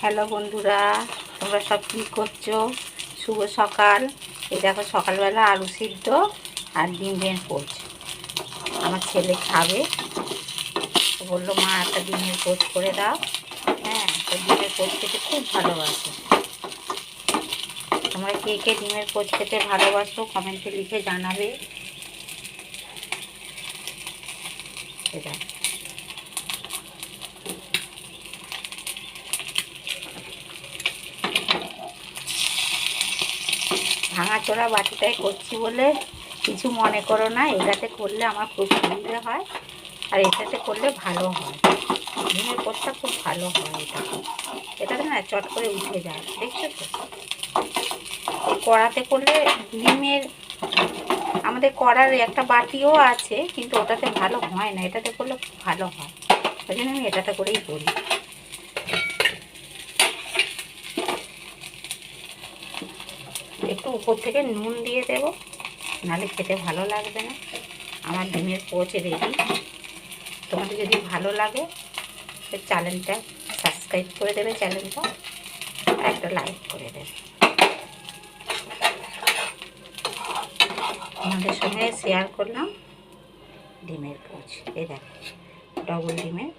Hello বন্ধুরা, তোমরা সব কী করছো? শুভ সকাল। এই দেখো সকালবেলা আলু সিদ্ধ আর ডিমের পোচ আমার ছেলে খাবে। বললো মা একটা ডিমের পোচ করে দাও। হ্যাঁ, তো ডিমের পোচ খেতে খুব ভালোবাসে। তোমরা কে কে ডিমের পোচ খেতে ভালোবাসো কমেন্টে লিখে জানাবে। এটা ভাঙাচোরা বাটিটাই করছি বলে কিছু মনে করো না। এটাতে করলে আমার খুব সুবিধে হয়, আর এটাতে করলে ভালো হয়। ডিমের পোচটা খুব ভালো হয়। এটাতে না চট করে উঠে যায়, দেখছো তো। এই কড়াতে করলে ডিমের আমাদের কড়ার একটা বাটিও আছে, কিন্তু ওটাতে ভালো হয় না। এটাতে করলে খুব ভালো হয়, ওই জন্য আমি এটাতে করেই করি। একটু উপর থেকে নুন দিয়ে দেবো, নাহলে খেতে ভালো লাগবে না। আমার ডিমের পোচ রেডি। তোমাদের যদি ভালো লাগে চ্যানেলটা সাবস্ক্রাইব করে দেবে, চ্যানেলটা একটা লাইক করে দেবে। আমাদের সঙ্গে শেয়ার করলাম ডিমের পোচ। এই দেখো ডবল ডিমের